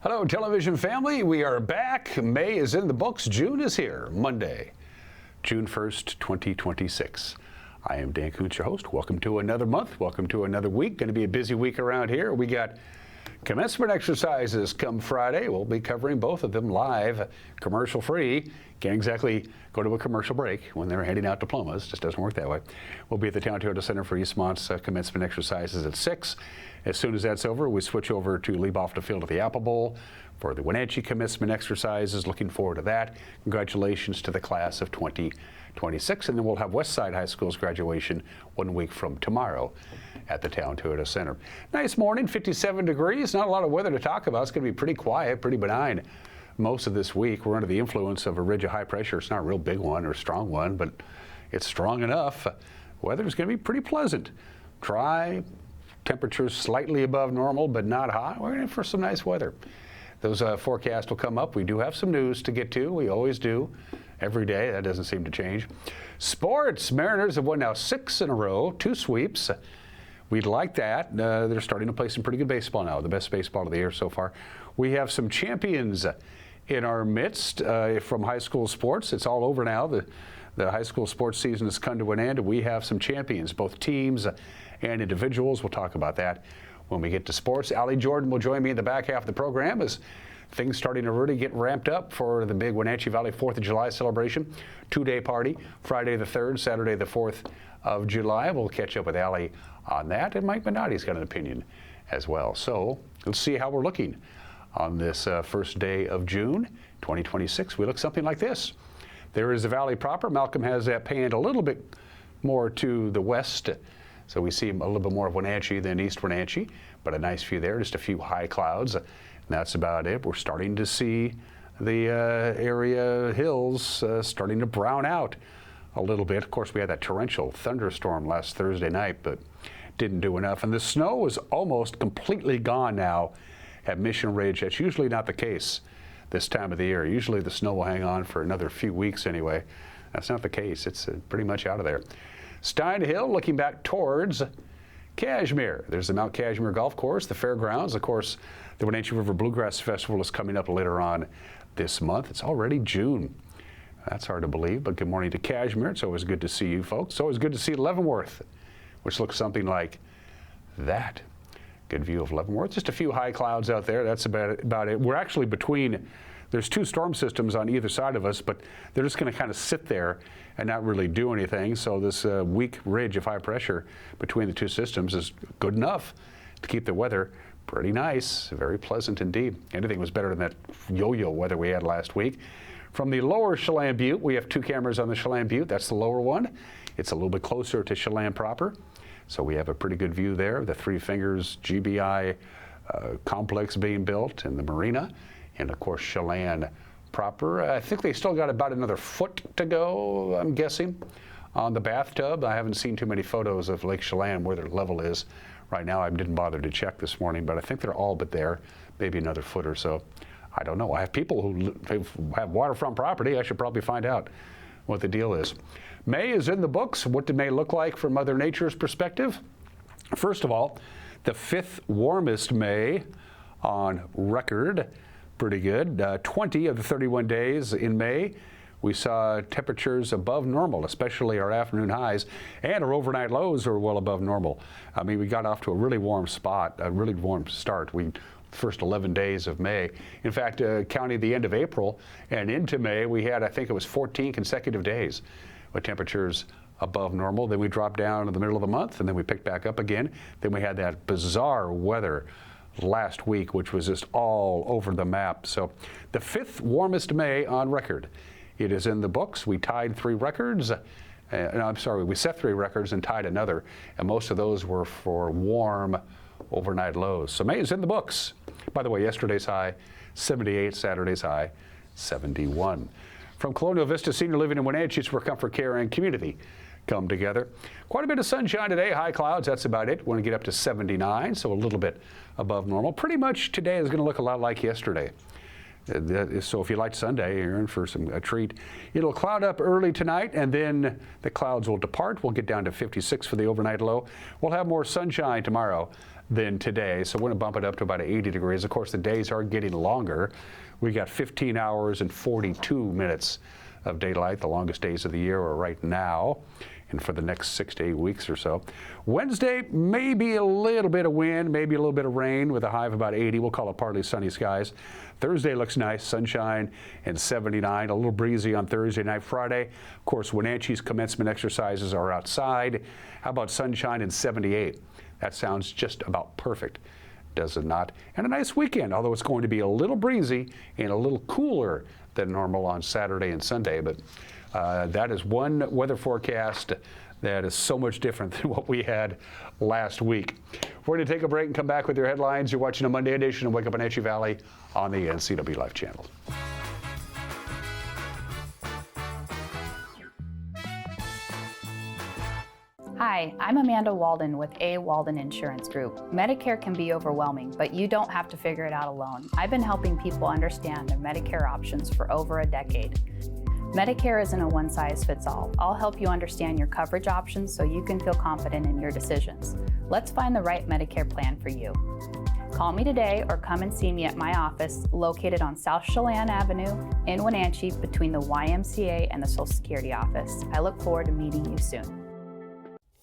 Hello, television family. We are back. May is in the books. June is here. Monday, June 1st, 2026. I am Dan Kuntz, your host. Welcome to another month. Welcome to another week. Going to be a busy week around here. We got commencement exercises come Friday. We'll be covering both of them live, commercial free. Can't exactly go to a commercial break when they're handing out diplomas. Just doesn't work that way. We'll be at the Town Toyota Center for Eastmont's commencement exercises at 6. As soon as that's over, we switch over to Leave-Off the Field at the Apple Bowl for the Wenatchee commencement exercises. Looking forward to that. Congratulations to the class of 2026. And then we'll have Westside High School's graduation 1 week from tomorrow at the Town Toyota Center. Nice morning, 57 degrees. Not a lot of weather to talk about. It's going to be pretty quiet, pretty benign most of this week. We're under the influence of a ridge of high pressure. It's not a real big one or strong one, but it's strong enough. Weather is going to be pretty pleasant. Dry, temperatures slightly above normal, but not hot. We're in for some nice weather. Those forecasts will come up. We do have some news to get to. We always do. Every day. That doesn't seem to change. Sports. Mariners have won now 6 in a row, 2 sweeps. We'd like that. They're starting to play some pretty good baseball now, the best baseball of the year so far. We have some champions in our midst from high school sports. It's all over now. The high school sports season has come to an end. We have some champions, both teams and individuals. We'll talk about that when we get to sports. Allie Jordan will join me in the back half of the program as things starting to really get ramped up for the big Wenatchee Valley 4th of July celebration. 2-day party, Friday the 3rd, Saturday the 4th of July. We'll catch up with Allie on that, and Mike Minotti's got an opinion as well. So let's see how we're looking on this first day of June 2026. We look something like this. There is the valley proper. Malcolm has that panned a little bit more to the west, so we see a little bit more of Wenatchee than East Wenatchee, but a nice view there, just a few high clouds. And that's about it. We're starting to see the area hills starting to brown out a little bit. Of course, we had that torrential thunderstorm last Thursday night, but didn't do enough. And the snow is almost completely gone now at Mission Ridge. That's usually not the case this time of the year. Usually the snow will hang on for another few weeks anyway. That's not the case. It's pretty much out of there. Stein Hill looking back towards Cashmere. There's the Mount Cashmere Golf Course, the fairgrounds. Of course, the Wenatchee River Bluegrass Festival is coming up later on this month. It's already June. That's hard to believe, but good morning to Cashmere. It's always good to see you folks. It's always good to see Leavenworth, which looks something like that. Good view of Leavenworth. Just a few high clouds out there. That's about it. We're actually between, there's 2 storm systems on either side of us, but they're just going to kind of sit there and not really do anything. So this weak ridge of high pressure between the 2 systems is good enough to keep the weather pretty nice, very pleasant indeed. Anything was better than that yo-yo weather we had last week. From the lower Chelan Butte, we have 2 cameras on the Chelan Butte. That's the lower one. It's a little bit closer to Chelan proper. So we have a pretty good view there. The Three Fingers GBI complex being built in the marina. And of course, Chelan proper. I think they still got about another foot to go, I'm guessing, on the bathtub. I haven't seen too many photos of Lake Chelan where their level is right now. I didn't bother to check this morning, but I think they're all but there, maybe another foot or so. I don't know. I have people who have waterfront property. I should probably find out what the deal is. May is in the books. What did May look like from Mother Nature's perspective? First of all, the 5th warmest May on record. Pretty good. 20 of the 31 days in May, we saw temperatures above normal, especially our afternoon highs, and our overnight lows are well above normal. I mean, we got off to a really warm spot, a really warm start. First 11 days of May. In fact, counting the end of April and into May, we had, I think it was 14 consecutive days with temperatures above normal. Then we dropped down in the middle of the month, and then we picked back up again. Then we had that bizarre weather last week, which was just all over the map. So the 5th warmest May on record. It is in the books. We tied 3 records. We set 3 records and tied another, and most of those were for warm overnight lows. So May is in the books. By the way, yesterday's high, 78, Saturday's high, 71. From Colonial Vista Senior Living in Wenatchee, it's where comfort, care, and community come together. Quite a bit of sunshine today, high clouds, that's about it. We're going to get up to 79, so a little bit above normal. Pretty much today is going to look a lot like yesterday. So if you like Sunday, you're in for a treat. It'll cloud up early tonight, and then the clouds will depart. We'll get down to 56 for the overnight low. We'll have more sunshine tomorrow than today. So we're going to bump it up to about 80 degrees. Of course, the days are getting longer. We got 15 hours and 42 minutes of daylight. The longest days of the year are right now and for the next 6 to 8 weeks or so. Wednesday, maybe a little bit of wind, maybe a little bit of rain with a high of about 80. We'll call it partly sunny skies. Thursday looks nice, sunshine and 79. A little breezy on Thursday night. Friday, of course, Wenatchee's commencement exercises are outside. How about sunshine and 78? That sounds just about perfect, does it not? And a nice weekend, although it's going to be a little breezy and a little cooler than normal on Saturday and Sunday. But that is one weather forecast that is so much different than what we had last week. We're going to take a break and come back with your headlines. You're watching a Monday edition of Wake Up Wenatchee Valley on the NCW Life channel. Hi, I'm Amanda Walden with A. Walden Insurance Group. Medicare can be overwhelming, but you don't have to figure it out alone. I've been helping people understand their Medicare options for over a decade. Medicare isn't a one-size-fits-all. I'll help you understand your coverage options so you can feel confident in your decisions. Let's find the right Medicare plan for you. Call me today or come and see me at my office located on South Chelan Avenue in Wenatchee between the YMCA and the Social Security office. I look forward to meeting you soon.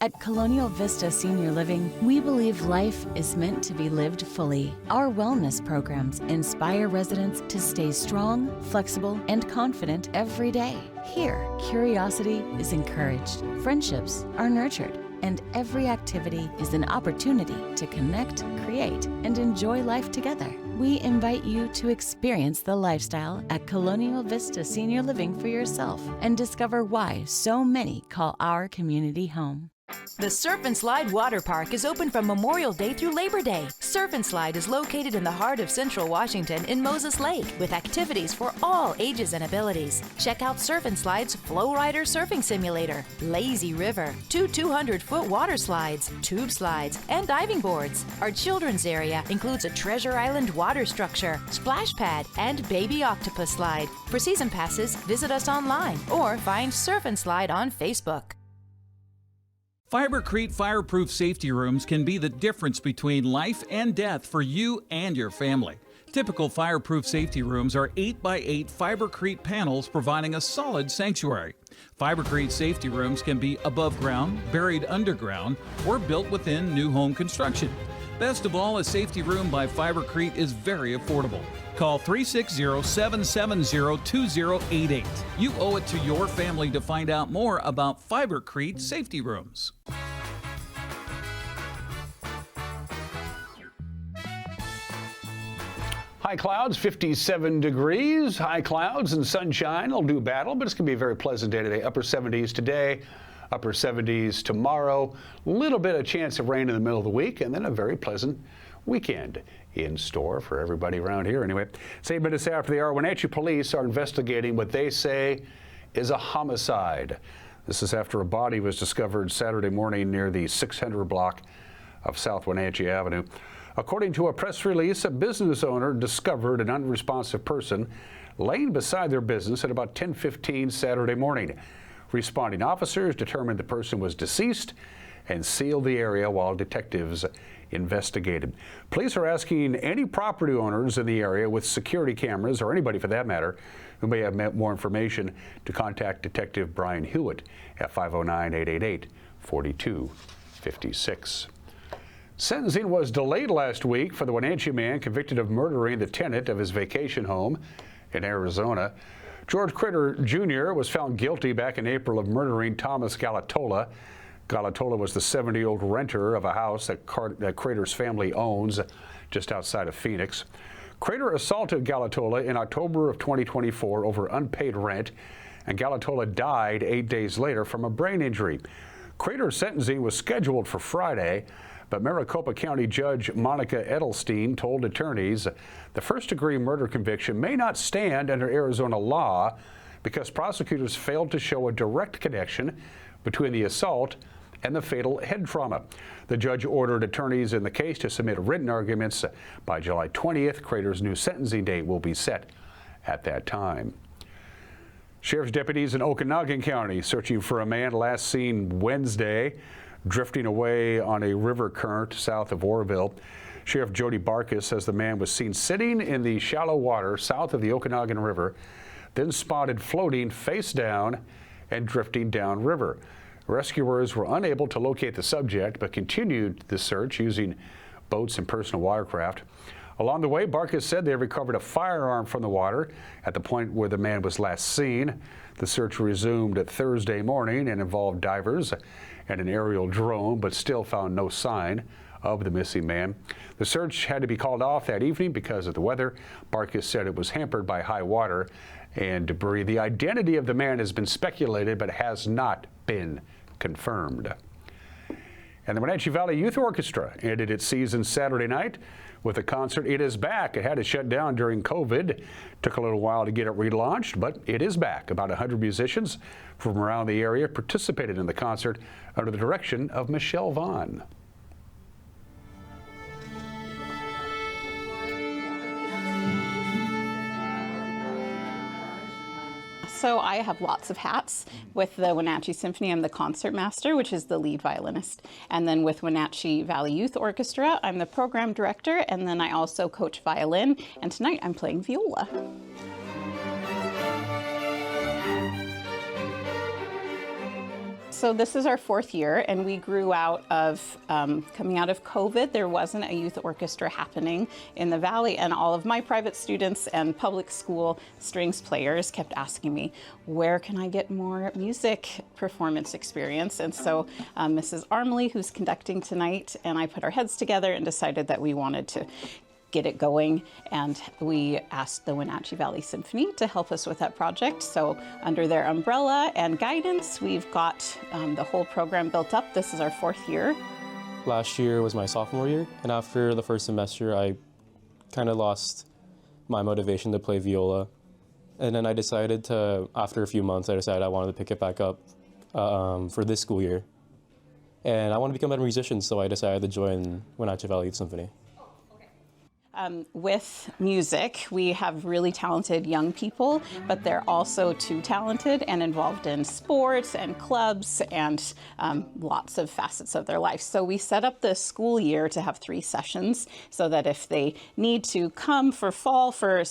At Colonial Vista Senior Living, we believe life is meant to be lived fully. Our wellness programs inspire residents to stay strong, flexible, and confident every day. Here, curiosity is encouraged, friendships are nurtured, and every activity is an opportunity to connect, create, and enjoy life together. We invite you to experience the lifestyle at Colonial Vista Senior Living for yourself and discover why so many call our community home. The Surf and Slide Water Park is open from Memorial Day through Labor Day. Surf and Slide is located in the heart of Central Washington in Moses Lake with activities for all ages and abilities. Check out Surf and Slide's Flow Rider Surfing Simulator, Lazy River, 2 200-foot water slides, tube slides, and diving boards. Our children's area includes a Treasure Island water structure, splash pad, and baby octopus slide. For season passes, visit us online or find Surf and Slide on Facebook. Fibercrete fireproof safety rooms can be the difference between life and death for you and your family. Typical fireproof safety rooms are 8x8 Fibercrete panels providing a solid sanctuary. Fibercrete safety rooms can be above ground, buried underground, or built within new home construction. Best of all, a safety room by Fibercrete is very affordable. Call 360-770-2088. You owe it to your family to find out more about Fibercrete safety rooms. High clouds, 57 degrees. High clouds and sunshine will do battle, but it's going to be a very pleasant day today. Upper 70s today, upper 70s tomorrow. Little bit of chance of rain in the middle of the week, and then a very pleasant weekend in store for everybody around here. Anyway, 8 minutes after the hour, Wenatchee police are investigating what they say is a homicide. This is after a body was discovered Saturday morning near the 600 block of South Wenatchee Avenue. According to a press release, a business owner discovered an unresponsive person laying beside their business at about 10:15 Saturday morning. Responding officers determined the person was deceased and sealed the area while detectives investigated. Police are asking any property owners in the area with security cameras, or anybody for that matter, who may have more information, to contact Detective Brian Hewitt at 509-888-4256. Sentencing was delayed last week for the Wenatchee man convicted of murdering the tenant of his vacation home in Arizona. George Critter Jr. was found guilty back in April of murdering Thomas Galatola. Galatola was the 70-year-old renter of a house that Crater's family owns just outside of Phoenix. Crater assaulted Galatola in October of 2024 over unpaid rent, and Galatola died 8 days later from a brain injury. Crater's sentencing was scheduled for Friday, but Maricopa County Judge Monica Edelstein told attorneys the first-degree murder conviction may not stand under Arizona law because prosecutors failed to show a direct connection between the assault and the fatal head trauma. The judge ordered attorneys in the case to submit written arguments by July 20th. Crater's new sentencing date will be set at that time. Sheriff's deputies in Okanogan County searching for a man last seen Wednesday drifting away on a river current south of Oroville. Sheriff Jody Barkas says the man was seen sitting in the shallow water south of the Okanagan River, then spotted floating face down and drifting downriver. Rescuers were unable to locate the subject but continued the search using boats and personal watercraft. Along the way, Barkas said they recovered a firearm from the water at the point where the man was last seen. The search resumed Thursday morning and involved divers and an aerial drone, but still found no sign of the missing man. The search had to be called off that evening because of the weather. Barkas said it was hampered by high water and debris. The identity of the man has been speculated but has not been confirmed. And the Wenatchee Valley Youth Orchestra ended its season Saturday night with a concert. It is back. It had to shut down during COVID. Took a little while to get it relaunched, but it is back. About 100 musicians from around the area participated in the concert under the direction of Michelle Vaughn. So I have lots of hats. With the Wenatchee Symphony, I'm the concert master, which is the lead violinist. And then with Wenatchee Valley Youth Orchestra, I'm the program director, and then I also coach violin. And tonight I'm playing viola. So this is our 4th year, and we grew out of, coming out of COVID, there wasn't a youth orchestra happening in the Valley, and all of my private students and public school strings players kept asking me, where can I get more music performance experience? And so Mrs. Armley, who's conducting tonight, and I put our heads together and decided that we wanted to get it going, and we asked the Wenatchee Valley Symphony to help us with that project. So under their umbrella and guidance, we've got the whole program built up. This is our 4th year. Last year was my sophomore year, and after the first semester, I kind of lost my motivation to play viola. And then I decided to, after a few months, I decided I wanted to pick it back up for this school year. And I want to become a better musician, so I decided to join Wenatchee Valley Youth Symphony. With music, we have really talented young people, but they're also too talented and involved in sports and clubs and lots of facets of their life. So we set up the school year to have 3 sessions so that if they need to come for fall for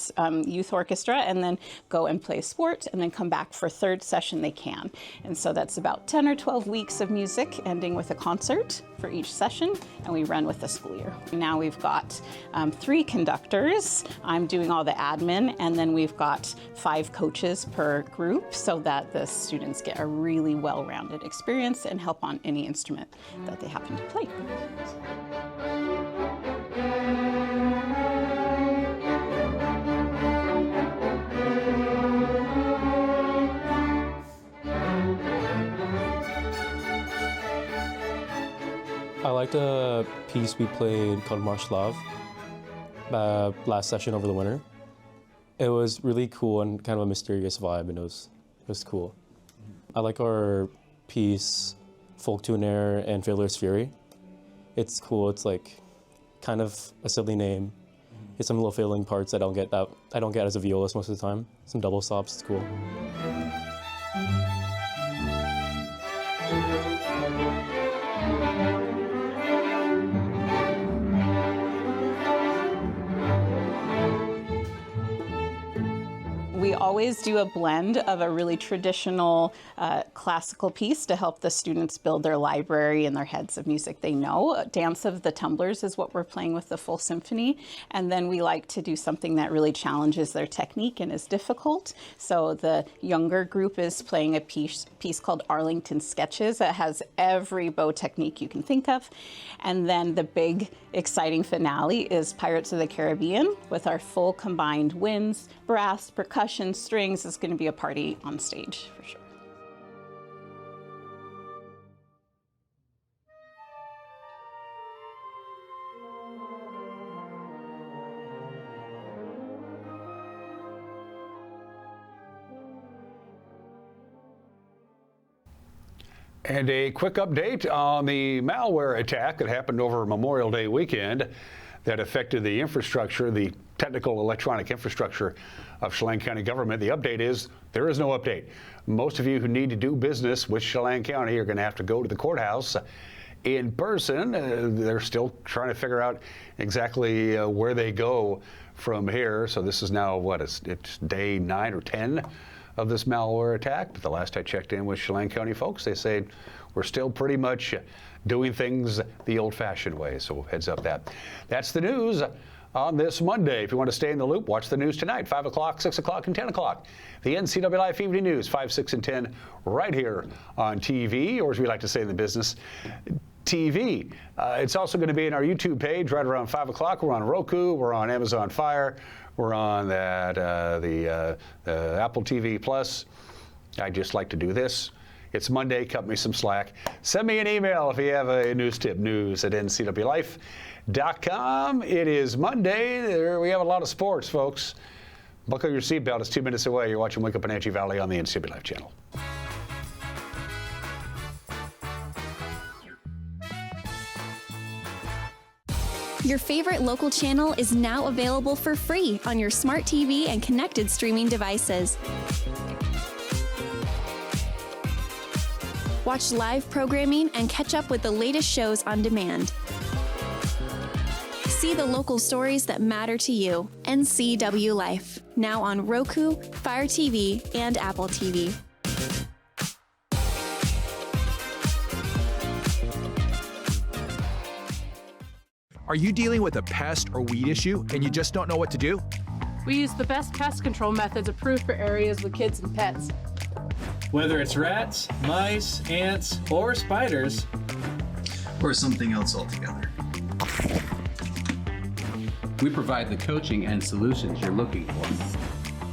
youth orchestra and then go and play sport and then come back for 3rd session, they can. And so that's about 10 or 12 weeks of music, ending with a concert for each session, and we run with the school year. Now we've got 3 conductors. I'm doing all the admin, and then we've got 5 coaches per group so that the students get a really well-rounded experience and help on any instrument that they happen to play. I liked a piece we played called Marche Lave last session over the winter. It was really cool and kind of a mysterious vibe, and it was cool. I like our piece, Folk Tune Air and Fiddler's Fury. It's cool. It's like kind of a silly name. It's some little fiddling parts that I don't get as a violist most of the time. Some double stops. It's cool. We always do a blend of a really traditional classical piece to help the students build their library and their heads of music they know. Dance of the Tumblers is what we're playing with the full symphony. And then we like to do something that really challenges their technique and is difficult. So the younger group is playing a piece called Arlington Sketches that has every bow technique you can think of. And then the big exciting finale is Pirates of the Caribbean with our full combined winds, brass, percussion, strings. It's going to be a party on stage for sure. And a quick update on the malware attack that happened over Memorial Day weekend that affected the infrastructure, the technical electronic infrastructure of Chelan County government. The update is there is no update. Most of you who need to do business with Chelan County are going to have to go to the courthouse in person. They're still trying to figure out exactly where they go from here. So this is now, what, it's day 9 or 10 of this malware attack. But the last I checked in with Chelan County folks, they say we're still pretty much doing things the old-fashioned way. So heads up that's the news on this Monday. If you want to stay in the loop, watch the news tonight, 5 o'clock, 6 o'clock, and 10 o'clock. The NCAA Life Evening News, 5, 6, and 10, right here on TV, or as we like to say in the business, TV. It's also going to be in our YouTube page right around 5 o'clock. We're on Roku. We're on Amazon Fire. We're on the Apple TV Plus. I just like to do this. It's Monday. Cut me some slack. Send me an email if you have a news tip, news@ncwlife.com. It is Monday. We have a lot of sports, folks. Buckle your seatbelt. It's 2 minutes away. You're watching Wake Up Wenatchee Valley on the NCW Life channel. Your favorite local channel is now available for free on your smart TV and connected streaming devices. Watch live programming and catch up with the latest shows on demand. See the local stories that matter to you. NCW Life, now on Roku, Fire TV, and Apple TV. Are you dealing with a pest or weed issue and you just don't know what to do? We use the best pest control methods approved for areas with kids and pets. Whether it's rats, mice, ants, or spiders, or something else altogether. We provide the coaching and solutions you're looking for.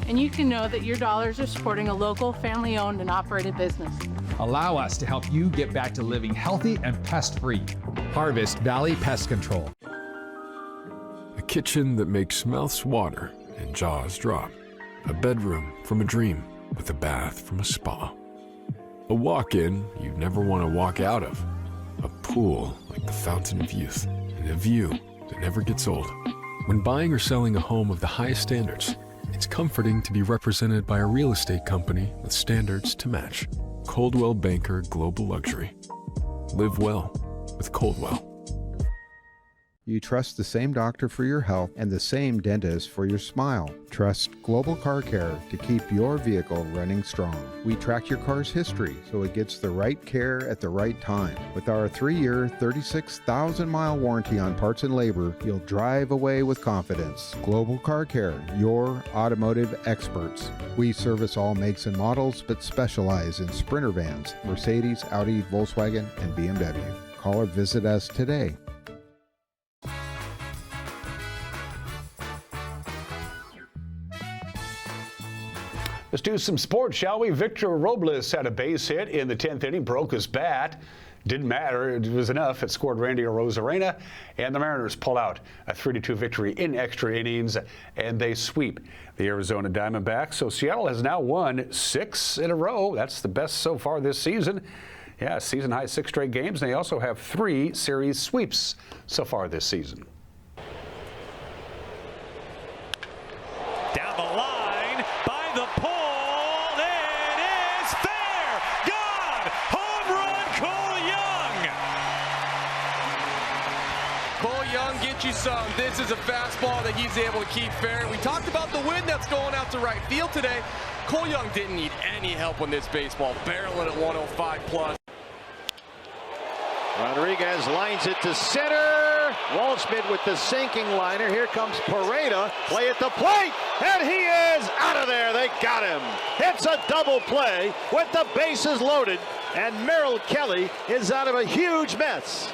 And you can know that your dollars are supporting a local, family-owned and operated business. Allow us to help you get back to living healthy and pest-free. Harvest Valley Pest Control. A kitchen that makes mouths water and jaws drop. A bedroom from a dream with a bath from a spa. A walk-in you'd never want to walk out of. A pool like the fountain of youth. And a view that never gets old. When buying or selling a home of the highest standards, it's comforting to be represented by a real estate company with standards to match. Coldwell Banker Global Luxury. Live well with Coldwell. You trust the same doctor for your health and the same dentist for your smile. Trust Global Car Care to keep your vehicle running strong. We track your car's history so it gets the right care at the right time. With our 3-year, 36,000-mile warranty on parts and labor, you'll drive away with confidence. Global Car Care, your automotive experts. We service all makes and models, but specialize in Sprinter vans, Mercedes, Audi, Volkswagen, and BMW. Call or visit us today. Let's do some sports, shall we? Victor Robles had a base hit in the 10th inning, broke his bat. Didn't matter. It was enough. It scored Randy Arozarena, and the Mariners pull out a 3-2 victory in extra innings, and they sweep the Arizona Diamondbacks. So Seattle has now won 6 in a row. That's the best so far this season. Yeah, season high 6 straight games, and they also have 3 series sweeps so far this season. Down the line by the pole. It is fair. Gone. Home run, Cole Young. Cole Young gets you some. This is a fastball that he's able to keep fair. We talked about the wind that's going out to right field today. Cole Young didn't need any help on this baseball, barreling at 105 plus. Rodriguez lines it to center. Waldschmidt with the sinking liner. Here comes Pareda. Play at the plate, and he is out of there. They got him. It's a double play with the bases loaded, and Merrill Kelly is out of a huge mess.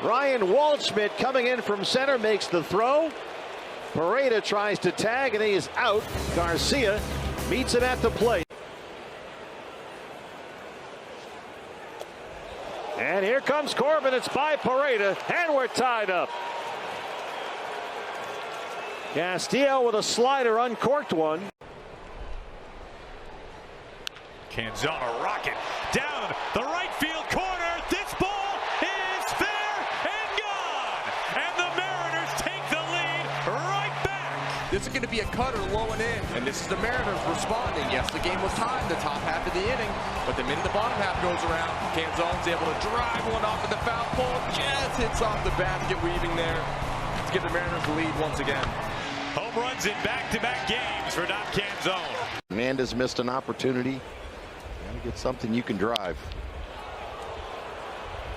Ryan Waldschmidt coming in from center makes the throw. Pareda tries to tag, and he is out. Garcia meets him at the plate. And here comes Corbin. It's by Pareda, and we're tied up. Castillo with a slider, uncorked one. Canzona rocket down the right field corner. This ball is fair and gone. And the Mariners take the lead right back. This is going to be a cutter low and in, and this is the Mariners responding. Yes, the game was tied the top half of the inning, but the minute the bottom half goes around, Canzone's able to drive one off of the foul pole, just hits off the basket weaving there to give the Mariners the lead once again. Home runs in back-to-back games for Dom Canzone. Amanda's missed an opportunity. Gotta get something you can drive.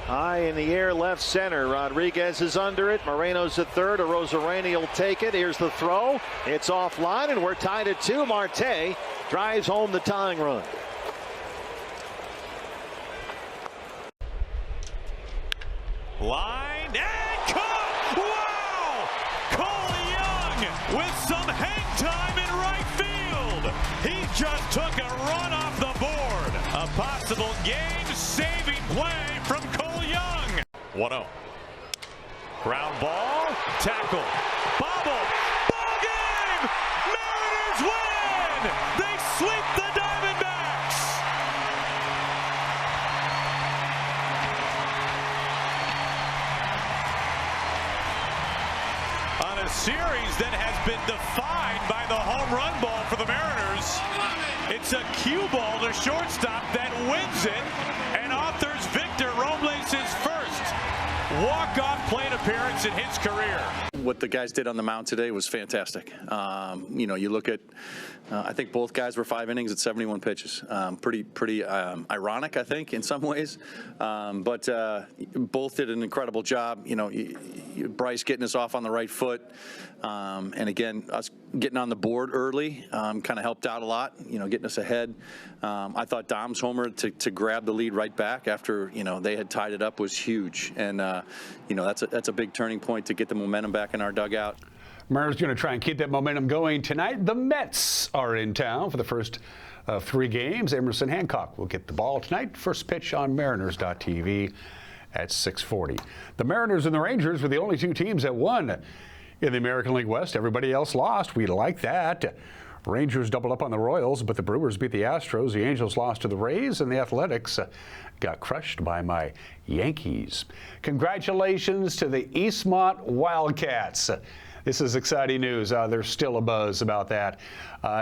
High in the air, left center. Rodriguez is under it. Moreno's at third. Arozarena will take it. Here's the throw. It's offline, and we're tied at 2. Marte drives home the tying run. Line and caught! Wow! Cole Young with some hang time in right field. He just took a run off the board. A possible game-saving play from Cole Young. 1-0. Ground ball, tackle, bobble, ball game! Mariners win! They sweep the Diamondbacks! On a series that has been defined by the home run ball for the Mariners, it's a cue ball to shortstop that wins it and authors Victor Robles' first walk-off plate appearance in his career. What the guys did on the mound today was fantastic. You know, you look at, I think both guys were 5 innings at 71 pitches. Pretty ironic, I think, in some ways. But both did an incredible job. You know, Bryce getting us off on the right foot. And again, us getting on the board early kind of helped out a lot, you know, getting us ahead. I thought Dom's homer to grab the lead right back after, you know, they had tied it up was huge. And, you know, that's a big turning point to get the momentum back in our dugout. Mariners going to try and keep that momentum going tonight. The Mets are in town for the first of 3 games. Emerson Hancock will get the ball tonight. First pitch on Mariners.tv at 6:40. The Mariners and the Rangers were the only 2 teams that won in the American League West. Everybody else lost. We like that. Rangers doubled up on the Royals, but the Brewers beat the Astros. The Angels lost to the Rays, and the Athletics got crushed by my Yankees. Congratulations to the Eastmont Wildcats. This is exciting news. There's still a buzz about that.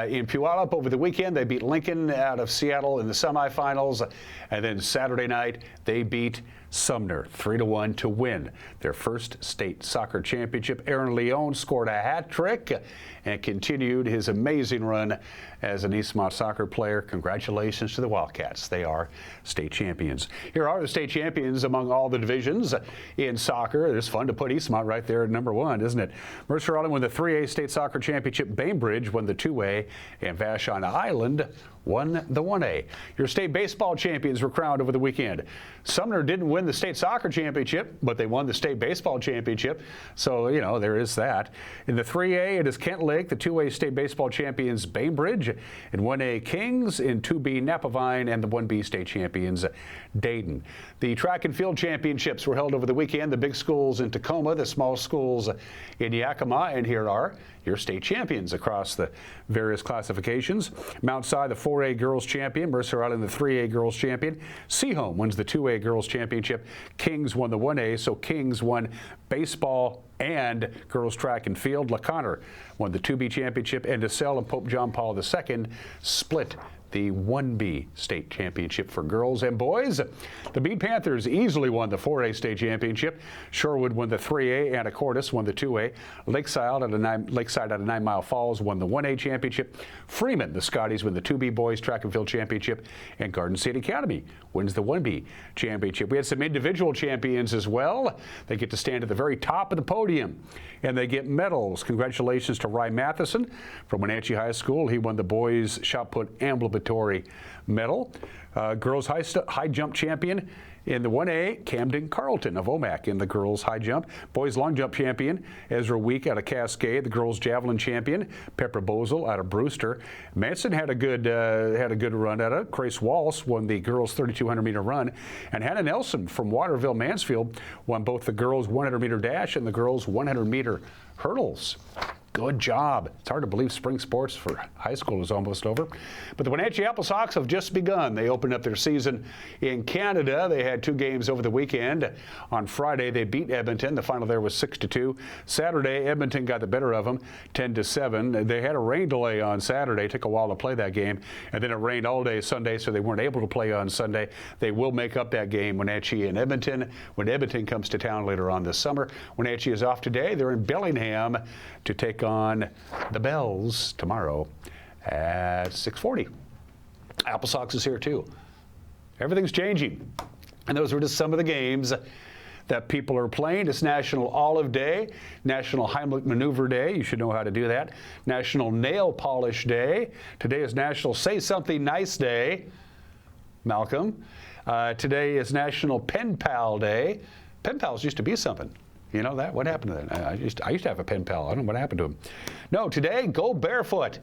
In Puyallup over the weekend, they beat Lincoln out of Seattle in the semifinals. And then Saturday night, they beat Sumner 3-1 to win their first state soccer championship. Aaron Leone scored a hat trick and continued his amazing run as an Eastmont soccer player. Congratulations to the Wildcats. They are state champions. Here are the state champions among all the divisions in soccer. It's fun to put Eastmont right there at number 1, isn't it? Mercer Island won the 3A state soccer championship. Bainbridge won the 2A, and Vashon Island won the 1A. Your state baseball champions were crowned over the weekend. Sumner didn't win the state soccer championship, but they won the state baseball championship. So, you know, there is that. In the 3A, it is Kent Lake, the 2A state baseball champions Bainbridge. In 1A, Kings. In 2B, Napavine, and the 1B state champions Dayton. The track and field championships were held over the weekend. The big schools in Tacoma, the small schools in Yakima, and here are your state champions across the various classifications. Mount Si, the 4A girls champion. Mercer Island, the 3A girls champion. Seaholm wins the 2A girls championship. Kings won the 1A, so Kings won baseball and girls track and field. LaConner won the 2B championship, and DeSalle and Pope John Paul II split the 1B state championship for girls and boys. The Bead Panthers easily won the 4A state championship. Shorewood won the 3A. Anacortes won the 2A. Lakeside out of 9 Mile Falls won the 1A championship. Freeman, the Scotties, won the 2B boys track and field championship. And Garden State Academy wins the 1B championship. We had some individual champions as well. They get to stand at the very top of the podium, and they get medals. Congratulations to Rye Matheson from Wenatchee High School. He won the boys shot put ambulatory medal. Girls high jump champion in the 1A, Camden Carlton of OMAC in the girls high jump. Boys long jump champion, Ezra Week out of Cascade. The girls javelin champion, Pepper Bozel out of Brewster. Manson had a good run at it. Grace Walsh won the girls 3,200 meter run, and Hannah Nelson from Waterville Mansfield won both the girls 100 meter dash and the girls 100 meter hurdles. Good job. It's hard to believe spring sports for high school is almost over. But the Wenatchee Apple Sox have just begun. They opened up their season in Canada. They had 2 games over the weekend. On Friday, they beat Edmonton. The final there was 6-2. Saturday, Edmonton got the better of them, 10-7. They had a rain delay on Saturday. It took a while to play that game. And then it rained all day Sunday, so they weren't able to play on Sunday. They will make up that game, Wenatchee and Edmonton, when Edmonton comes to town later on this summer. Wenatchee is off today. They're in Bellingham to take on the Bells tomorrow at 6:40. Apple Sox is here too. Everything's changing. And those were just some of the games that people are playing. It's National Olive Day, National Heimlich Maneuver Day. You should know how to do that. National Nail Polish Day. Today is National Say Something Nice Day. Malcolm. Today is National Pen Pal Day. Pen pals used to be something. You know that? What happened to that? I used to have a pen pal. I don't know what happened to him. No, today, go barefoot.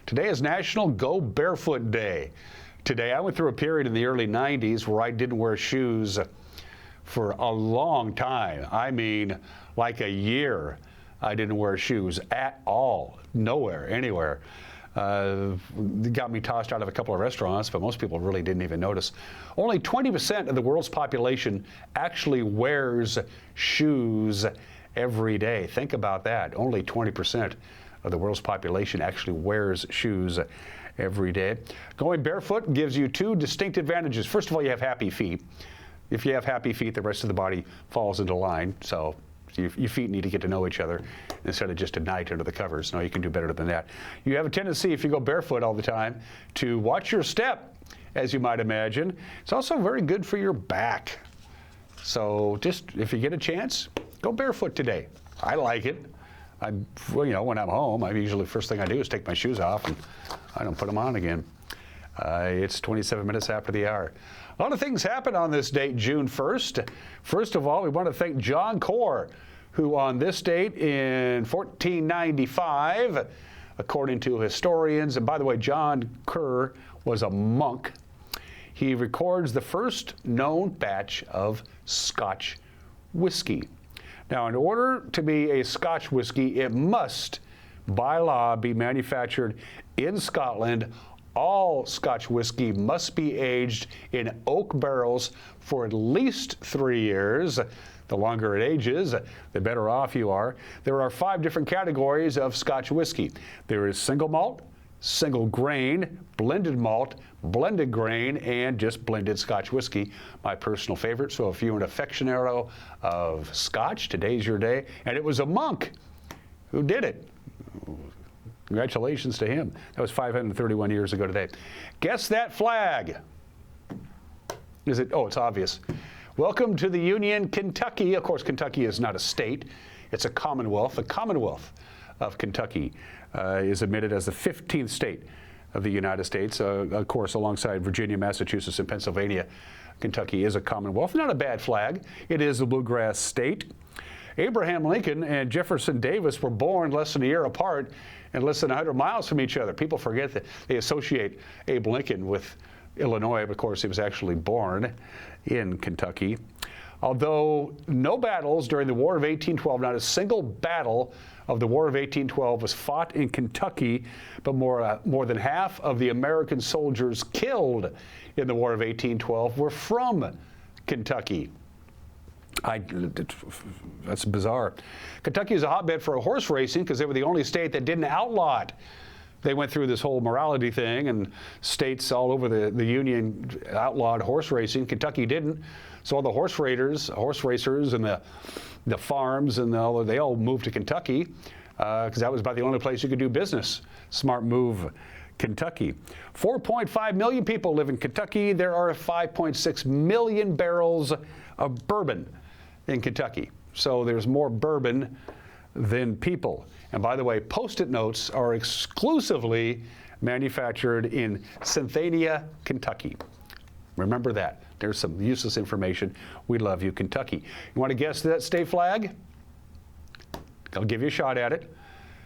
Today is National Go Barefoot Day. Today, I went through a period in the early 90s where I didn't wear shoes for a long time. I mean, like a year, I didn't wear shoes at all. Nowhere, anywhere. Got me tossed out of a couple of restaurants, but most people really didn't even notice. Only 20% of the world's population actually wears shoes every day. Think about that. Only 20% of the world's population actually wears shoes every day. Going barefoot gives you 2 distinct advantages. First of all, you have happy feet. If you have happy feet, the rest of the body falls into line. So your feet need to get to know each other instead of just a night under the covers. No, you can do better than that. You have a tendency, if you go barefoot all the time, to watch your step, as you might imagine. It's also very good for your back. So just, if you get a chance, go barefoot today. I like it. When I'm home, usually the first thing I do is take my shoes off, and I don't put them on again. It's 27 minutes after the hour. A lot of things happen on this date, June 1st. First of all, we want to thank John Core, who on this date in 1495, according to historians, and by the way, John Kerr was a monk, he records the first known batch of Scotch whiskey. Now, in order to be a Scotch whiskey, it must, by law, be manufactured in Scotland. All Scotch whiskey must be aged in oak barrels for at least 3 years. The longer it ages, the better off you are. There are 5 different categories of Scotch whiskey. There is single malt, single grain, blended malt, blended grain, and just blended Scotch whiskey, my personal favorite. So if you're an aficionado of Scotch, today's your day. And it was a monk who did it. Congratulations to him. That was 531 years ago today. Guess that flag. Is it? Oh, it's obvious. Welcome to the Union, Kentucky. Of course, Kentucky is not a state. It's a commonwealth. The Commonwealth of Kentucky is admitted as the 15th state of the United States. Of course, alongside Virginia, Massachusetts, and Pennsylvania, Kentucky is a commonwealth. Not a bad flag. It is a bluegrass state. Abraham Lincoln and Jefferson Davis were born less than a year apart and less than 100 miles from each other. People forget that they associate Abe Lincoln with Illinois, but of course he was actually born in Kentucky. Although no battles during the War of 1812, not a single battle of the War of 1812 was fought in Kentucky, but more than half of the American soldiers killed in the War of 1812 were from Kentucky. That's bizarre. Kentucky is a hotbed for horse racing because they were the only state that didn't outlaw it. They went through this whole morality thing, and states all over the Union outlawed horse racing. Kentucky didn't. So all the horse racers, and the farms, and they all moved to Kentucky because that was about the only place you could do business. Smart move, Kentucky. 4.5 million people live in Kentucky. There are 5.6 million barrels of bourbon in Kentucky. So there's more bourbon than people. And by the way, Post-it notes are exclusively manufactured in Synthania, Kentucky. Remember that. There's some useless information. We love you, Kentucky. You want to guess that state flag? I'll give you a shot at it.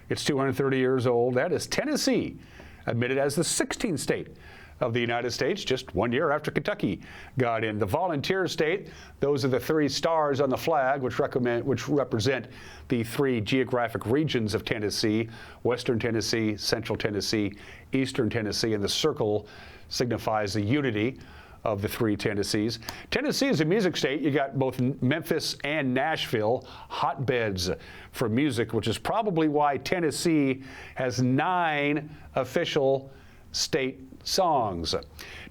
It's 230 years old. That is Tennessee, admitted as the 16th state of the United States, just 1 year after Kentucky got in. The volunteer state, those are the 3 stars on the flag, which represent the 3 geographic regions of Tennessee: Western Tennessee, Central Tennessee, Eastern Tennessee, and the circle signifies the unity of the 3 Tennessees. Tennessee is a music state. You got both Memphis and Nashville, hotbeds for music, which is probably why Tennessee has 9 official state songs.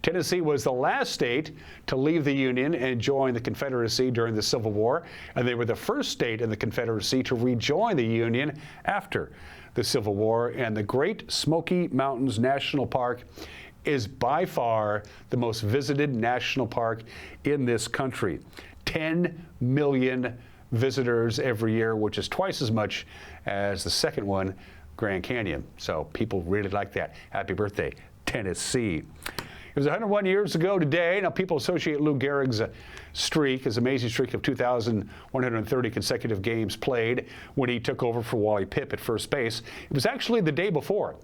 Tennessee was the last state to leave the Union and join the Confederacy during the Civil War, and they were the first state in the Confederacy to rejoin the Union after the Civil War. And the Great Smoky Mountains National Park is by far the most visited national park in this country. 10 million visitors every year, which is twice as much as the second one, Grand Canyon. So people really like that. Happy birthday, Tennessee. It was 101 years ago today. Now, people associate Lou Gehrig's streak, his amazing streak of 2,130 consecutive games played, when he took over for Wally Pipp at first base. It was actually the day before.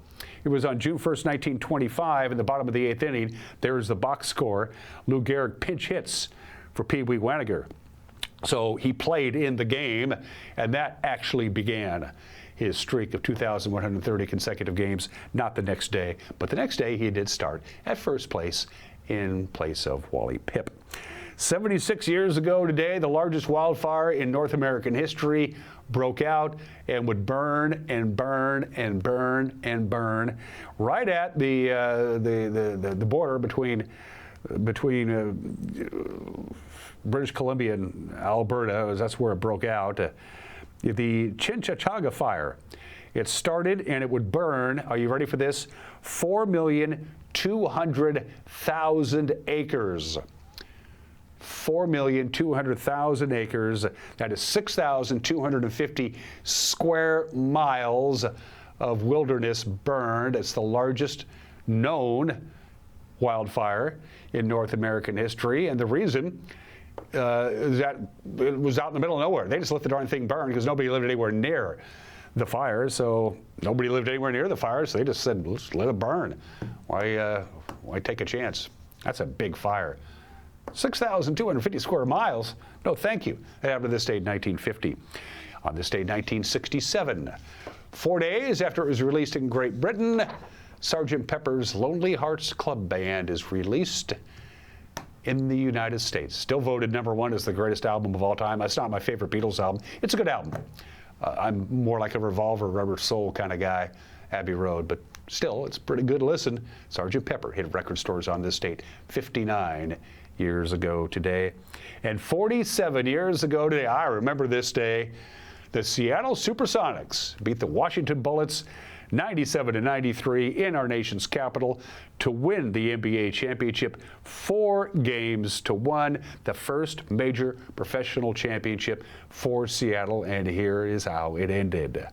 It was on June 1st, 1925, in the bottom of the 8th inning. There's the box score. Lou Gehrig pinch hits for Pee Wee Waniger. So he played in the game, and that actually began his streak of 2,130 consecutive games, not the next day, but the next day he did start at first place in place of Wally Pipp. 76 years ago today, the largest wildfire in North American history broke out and would burn and burn and burn and burn right at the border between British Columbia and Alberta. That's where it broke out. The Chinchachaga fire. It started and it would burn, are you ready for this? 4,200,000 acres. 4,200,000 acres. That is 6,250 square miles of wilderness burned. It's the largest known wildfire in North American history. And the reason is that it was out in the middle of nowhere. They just let the darn thing burn because nobody lived anywhere near the fire. So nobody lived anywhere near the fire. So they just said, let's let it burn. Why take a chance? That's a big fire. 6,250 square miles. No, thank you. That happened to this date in 1950. On this date, 1967, 4 days after it was released in Great Britain, Sgt. Pepper's Lonely Hearts Club Band is released in the United States. Still voted #1 as the greatest album of all time. That's not my favorite Beatles album. It's a good album. I'm more like a Revolver, Rubber Soul kind of guy, Abbey Road, but still, it's a pretty good listen. Sgt. Pepper hit record stores on this date 59 years ago today. And 47 years ago today, I remember this day, the Seattle Supersonics beat the Washington Bullets 97-93 in our nation's capital to win the NBA championship 4-1, the first major professional championship for Seattle, and here is how it ended.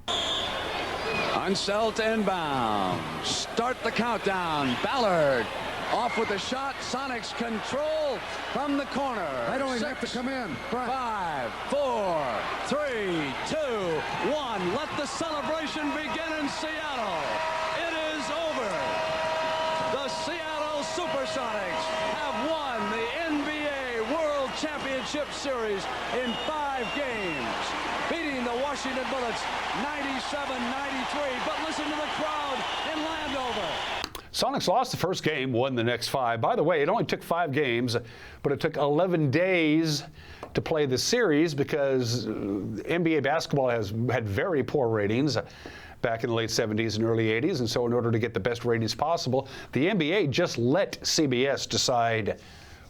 Unselt and bound. Start the countdown. Ballard off with the shot. Sonics control from the corner. I don't even have to come in. 5, 4, 3, 2, 1. Let the celebration begin in Seattle. It is over. The Seattle Supersonics have won the NBA World Championship Series in 5 games, beating the Washington Bullets 97-93. But listen to the crowd in Landover. Sonics lost the first game, won the next 5. By the way, it only took 5 games, but it took 11 days to play the series because NBA basketball had very poor ratings back in the late 70s and early 80s, and so in order to get the best ratings possible, the NBA just let CBS decide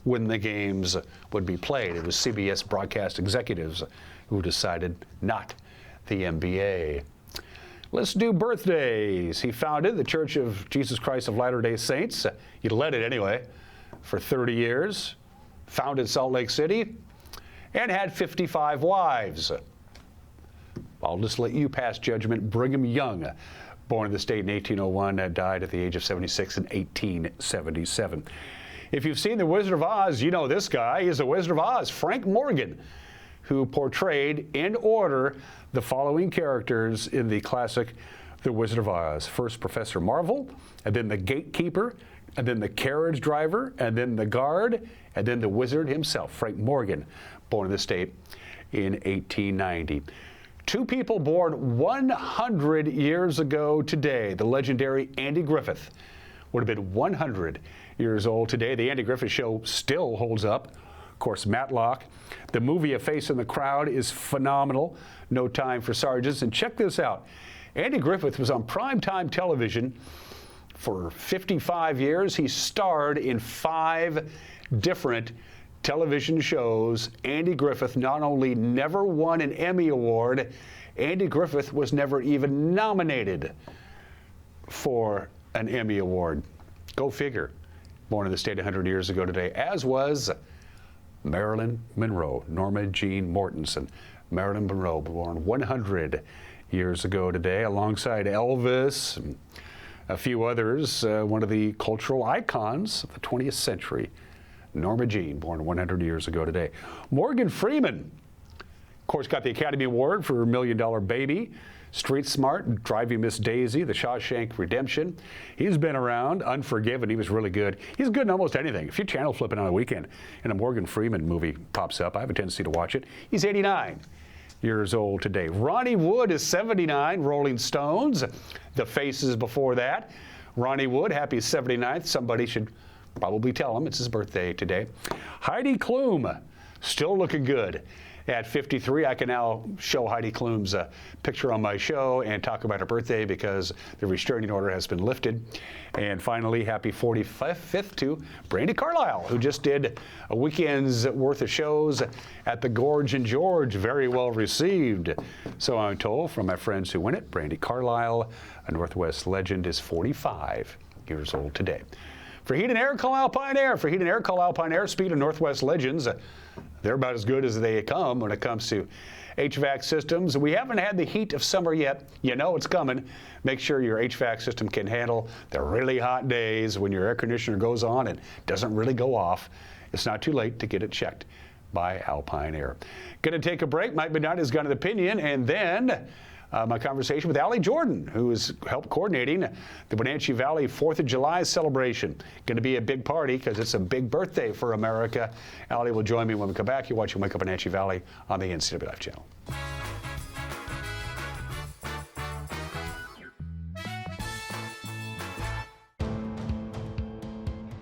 when the games would be played. It was CBS broadcast executives who decided, not the NBA. Let's do birthdays. He founded the Church of Jesus Christ of Latter-day Saints. He led it anyway for 30 years, founded Salt Lake City, and had 55 wives. I'll just let you pass judgment. Brigham Young, born in the state in 1801, died at the age of 76 in 1877. If you've seen The Wizard of Oz, you know this guy. He's the Wizard of Oz, Frank Morgan, who portrayed in order the following characters in the classic The Wizard of Oz. First, Professor Marvel, and then the Gatekeeper, and then the carriage driver, and then the guard, and then the wizard himself, Frank Morgan, born in the state in 1890. Two people born 100 years ago today. The legendary Andy Griffith would have been 100 years old today. The Andy Griffith Show still holds up. Of course, Matlock. The movie A Face in the Crowd is phenomenal. No Time for Sergeants. And check this out. Andy Griffith was on primetime television for 55 years. He starred in 5 different television shows. Andy Griffith not only never won an Emmy Award, Andy Griffith was never even nominated for an Emmy Award. Go figure. Born in the state 100 years ago today, as was Marilyn Monroe, Norma Jean Mortensen. Marilyn Monroe, born 100 years ago today, alongside Elvis and a few others, one of the cultural icons of the 20th century. Norma Jean, born 100 years ago today. Morgan Freeman, of course, got the Academy Award for $1 Million Baby, Street Smart, Driving Miss Daisy, The Shawshank Redemption. He's been around. Unforgiven, he was really good. He's good in almost anything. If you're channel flipping on the weekend and a Morgan Freeman movie pops up, I have a tendency to watch it. He's 89 years old today. Ronnie Wood is 79, Rolling Stones. The Faces before that. Ronnie Wood, happy 79th. Somebody should probably tell him it's his birthday today. Heidi Klum, still looking good at 53. I can now show Heidi Klum's picture on my show and talk about her birthday because the restraining order has been lifted. And finally, happy 45th to Brandi Carlile, who just did a weekend's worth of shows at the Gorge and George. Very well received, so I'm told from my friends who win it. Brandi Carlile, a Northwest legend, is 45 years old today. For Heat and Air, call Alpine Air. For Heat and Air, call Alpine Air. Speed of Northwest legends. They're about as good as they come when it comes to HVAC systems. We haven't had the heat of summer yet. You know it's coming. Make sure your HVAC system can handle the really hot days when your air conditioner goes on and doesn't really go off. It's not too late to get it checked by Alpine Air. Going to take a break. Mike Benitez got an opinion, and then my conversation with Allie Jordan, who is helped coordinating the Wenatchee Valley 4th of July celebration. Going to be a big party because it's a big birthday for America. Allie will join me when we come back. You're watching Wake Up Wenatchee Valley on the NCW Life channel.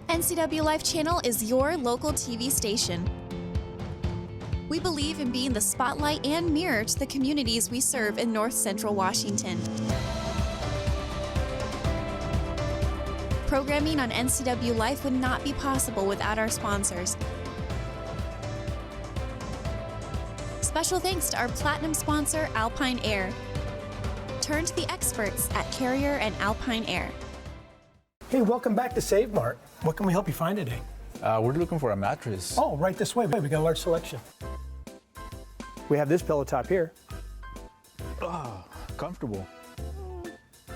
NCW Life Channel is your local TV station. We believe in being the spotlight and mirror to the communities we serve in North Central Washington. Programming on NCW Life would not be possible without our sponsors. Special thanks to our platinum sponsor, Alpine Air. Turn to the experts at Carrier and Alpine Air. Hey, welcome back to Save Mart. What can we help you find today? We're looking for a mattress. Oh, right this way. We got a large selection. We have this pillow top here. Oh, comfortable.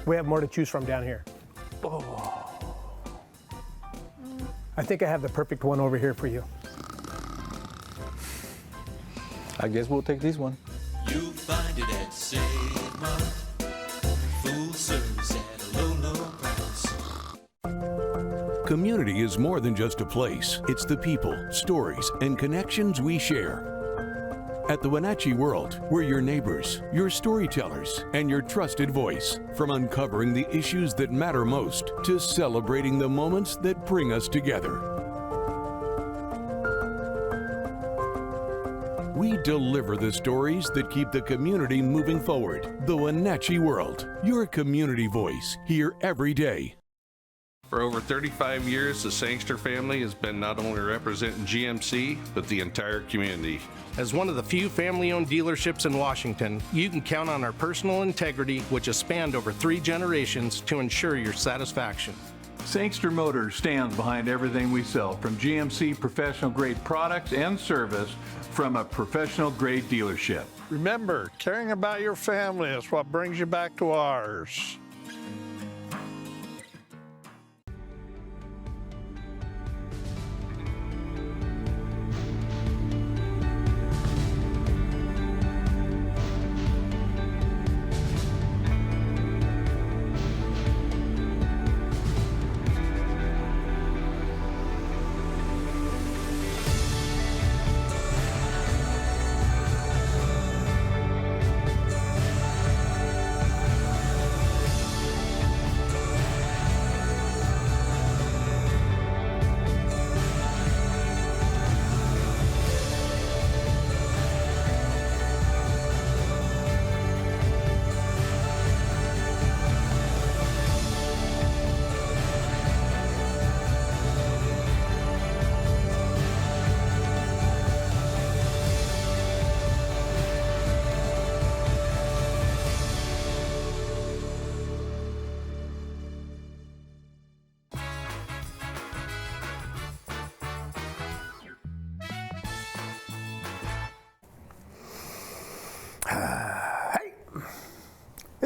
We have more to choose from down here. Oh. I think I have the perfect one over here for you. I guess we'll take this one. You'll find it at Save Mart. Full service at a low, low price. Community is more than just a place. It's the people, stories, and connections we share. At the Wenatchee World, we're your neighbors, your storytellers, and your trusted voice. From uncovering the issues that matter most to celebrating the moments that bring us together. We deliver the stories that keep the community moving forward. The Wenatchee World, your community voice, here every day. For over 35 years, the Sangster family has been not only representing GMC, but the entire community. As one of the few family-owned dealerships in Washington, you can count on our personal integrity, which has spanned over 3 generations, to ensure your satisfaction. Sangster Motors stands behind everything we sell, from GMC professional-grade products and service from a professional-grade dealership. Remember, caring about your family is what brings you back to ours.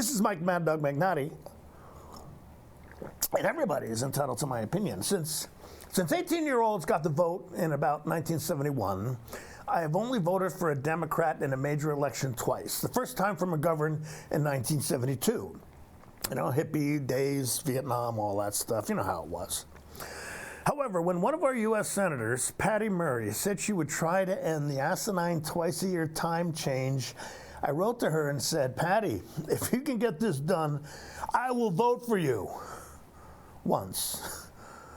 This is Mike Mad Dog Magnotti, and everybody is entitled to my opinion. Since 18-year-olds got the vote in about 1971, I have only voted for a Democrat in a major election twice. The first time for McGovern in 1972. You know, hippie days, Vietnam, all that stuff. You know how it was. However, when one of our U.S. senators, Patty Murray, said she would try to end the asinine twice-a-year time change, I wrote to her and said, Patty, if you can get this done, I will vote for you. Once.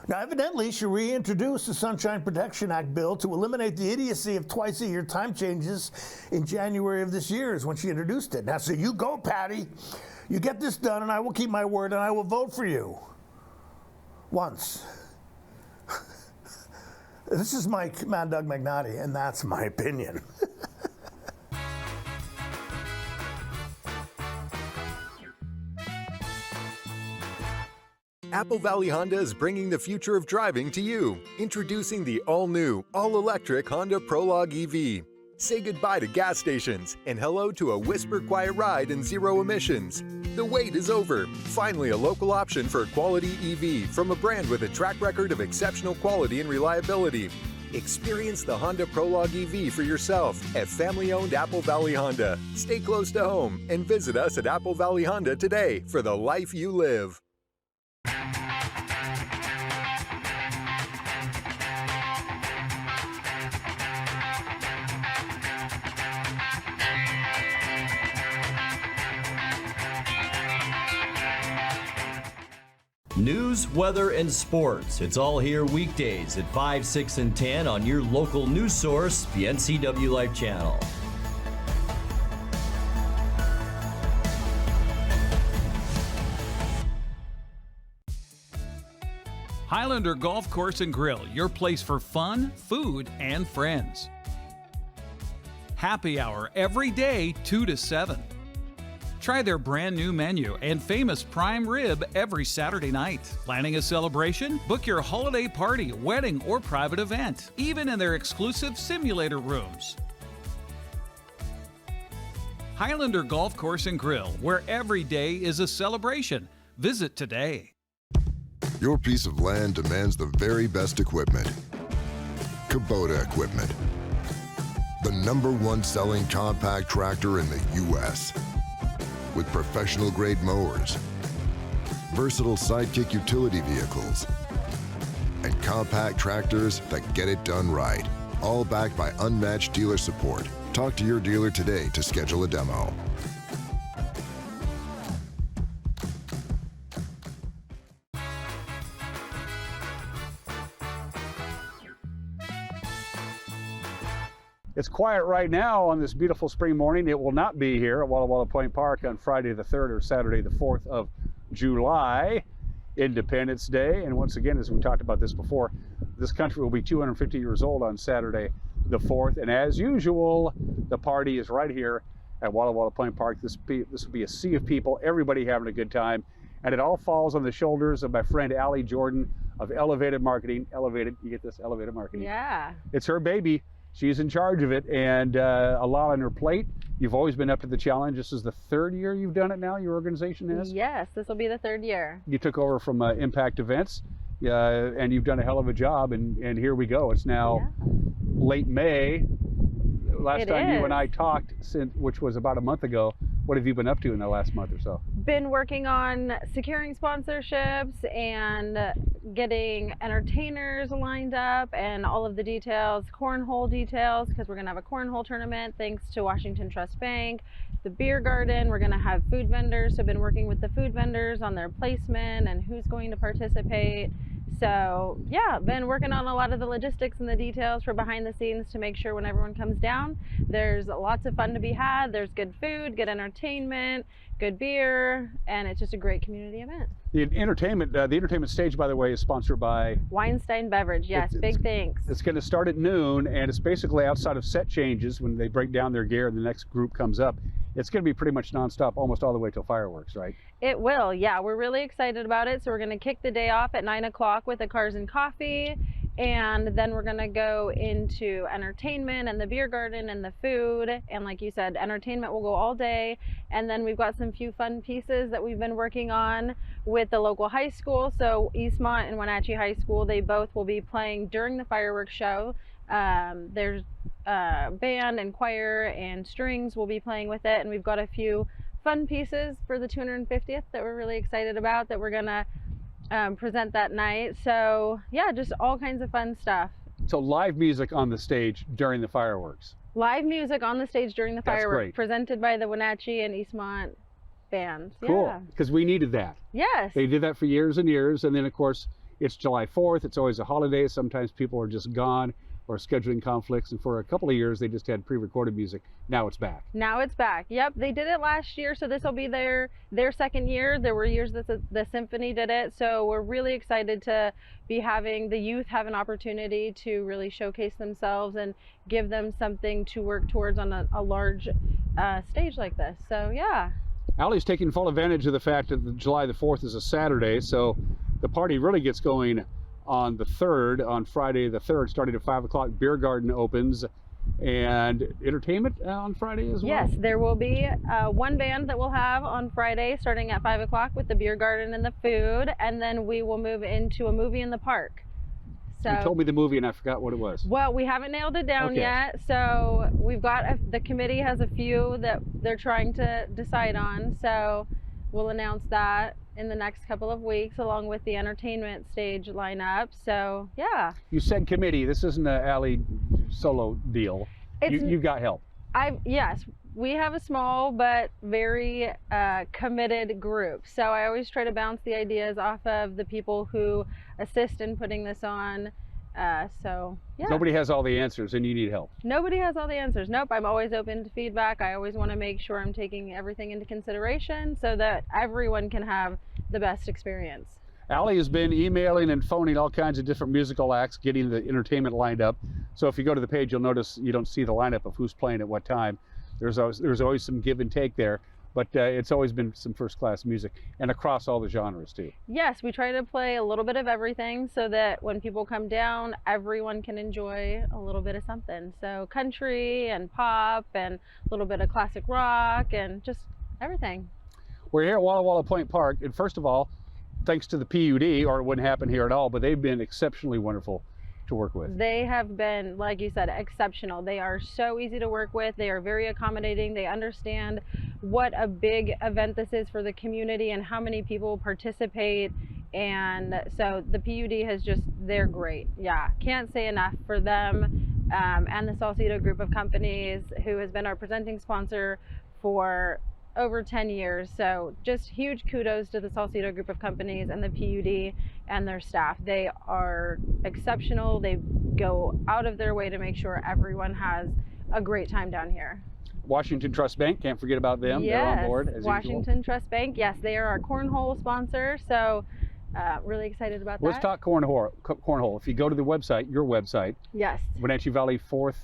Now, evidently, she reintroduced the Sunshine Protection Act bill to eliminate the idiocy of twice-a-year time changes in January of this year is when she introduced it. Now, so you go, Patty. You get this done, and I will keep my word, and I will vote for you. Once. This is Mike Mad Dog Magnotti, and that's my opinion. Apple Valley Honda is bringing the future of driving to you. Introducing the all-new, all-electric Honda Prologue EV. Say goodbye to gas stations and hello to a whisper-quiet ride and zero emissions. The wait is over. Finally, a local option for a quality EV from a brand with a track record of exceptional quality and reliability. Experience the Honda Prologue EV for yourself at family-owned Apple Valley Honda. Stay close to home and visit us at Apple Valley Honda today for the life you live. News, weather, and sports. It's all here weekdays at 5, 6, and 10 on your local news source, the NCW Life Channel. Highlander Golf Course and Grill, your place for fun, food, and friends. Happy hour every day, 2 to 7. Try their brand new menu and famous prime rib every Saturday night. Planning a celebration? Book your holiday party, wedding, or private event, even in their exclusive simulator rooms. Highlander Golf Course and Grill, where every day is a celebration. Visit today. Your piece of land demands the very best equipment. Kubota equipment. The #1 selling compact tractor in the U.S. with professional-grade mowers, versatile sidekick utility vehicles, and compact tractors that get it done right. All backed by unmatched dealer support. Talk to your dealer today to schedule a demo. It's quiet right now on this beautiful spring morning. It will not be here at Walla Walla Point Park on Friday the 3rd or Saturday the 4th of July, Independence Day. And once again, as we talked about this before, this country will be 250 years old on Saturday the 4th. And as usual, the party is right here at Walla Walla Point Park. This will be a sea of people, everybody having a good time. And it all falls on the shoulders of my friend Allie Jordan of Elevated Marketing. Elevated, you get this? Elevated Marketing. Yeah. It's her baby. She's in charge of it, and a lot on her plate. You've always been up to the challenge. This is the 3rd year you've done it now, your organization has? Yes, this will be the 3rd year. You took over from Impact Events, and you've done a hell of a job, and here we go. It's now late May. Last time you and I talked, which was about a month ago, what have you been up to in the last month or so? Been working on securing sponsorships and getting entertainers lined up and all of the details, cornhole details, because we're going to have a cornhole tournament thanks to Washington Trust Bank. The beer garden, we're going to have food vendors, so been working with the food vendors on their placement and who's going to participate. So yeah, been working on a lot of the logistics and the details for behind the scenes to make sure when everyone comes down, there's lots of fun to be had. There's good food, good entertainment, good beer, and it's just a great community event. The entertainment stage, by the way, is sponsored by Weinstein Beverage. Yes, big thanks. It's going to start at noon, and it's basically outside of set changes when they break down their gear and the next group comes up. It's going to be pretty much nonstop, almost all the way till fireworks, right? It will, yeah. We're really excited about it. So we're going to kick the day off at 9 o'clock with a Cars and Coffee, And then we're gonna go into entertainment and the beer garden and the food. And like you said, entertainment will go all day. And then we've got some few fun pieces that we've been working on with the local high school. So Eastmont and Wenatchee High School, they both will be playing during the fireworks show. There's band and choir and strings will be playing with it. And we've got a few fun pieces for the 250th that we're really excited about that we're gonna present that night. So yeah, just all kinds of fun stuff. So live music on the stage during the fireworks. Live music on the stage during the That's fireworks, great. presented by the Wenatchee and Eastmont bands. Cool, Yeah. because we needed that. Yes. They did that for years and years, and then of course it's July 4th. It's always a holiday. Sometimes people are just gone or scheduling conflicts, and for a couple of years they just had pre-recorded music. Now it's back. Now it's back. Yep, they did it last year, so this will be their second year. There were years that the symphony did it, so we're really excited to be having the youth have an opportunity to really showcase themselves and give them something to work towards on a large stage like this. So yeah. Allie's taking full advantage of the fact that July the 4th is a Saturday, so the party really gets going on the 3rd, on Friday the 3rd, starting at 5 o'clock. Beer garden opens, and entertainment on Friday as well? Yes, there will be one band that we'll have on Friday starting at 5 o'clock with the beer garden and the food, and then we will move into a movie in the park. So, you told me the movie and I forgot what it was. well, we haven't nailed it down Okay. yet, so we've got the committee has a few that they're trying to decide on, so we'll announce that in the next couple of weeks along with the entertainment stage lineup. So yeah, You said committee. This isn't an Allie solo deal. You got help. yes, we have a small but very committed group, so I always try to bounce the ideas off of the people who assist in putting this on. So yeah, Nobody has all the answers and you need help. nobody has all the answers. Nope, I'm always open to feedback. I always want to make sure I'm taking everything into consideration so that everyone can have the best experience. Allie has been emailing and phoning all kinds of different musical acts, getting the entertainment lined up. So if you go to the page, you'll notice you don't see the lineup of who's playing at what time. There's always some give and take there, but it's always been some first-class music, and across all the genres too. Yes, we try to play a little bit of everything so that when people come down, everyone can enjoy a little bit of something. So country and pop and a little bit of classic rock and just everything. We're here at Walla Walla Point Park, and first of all, thanks to the PUD, or it wouldn't happen here at all, but they've been exceptionally wonderful to work with. They have been, like you said, exceptional. They are so easy to work with. They are very accommodating. They understand what a big event this is for the community and how many people participate. And so the PUD has just, they're great. Yeah, can't say enough for them and the Salcedo group of companies, who has been our presenting sponsor for over 10 years. So just huge kudos to the Salcedo group of companies and the PUD and their staff. They are exceptional. They go out of their way to make sure everyone has a great time down here. Washington Trust Bank, can't forget about them. Yes, They're on board as Washington usual. Trust Bank. Yes, they are our cornhole sponsor. So really excited about that. Let's talk cornhole. If you go to the website, your website, Yes, Wenatchee Valley 4th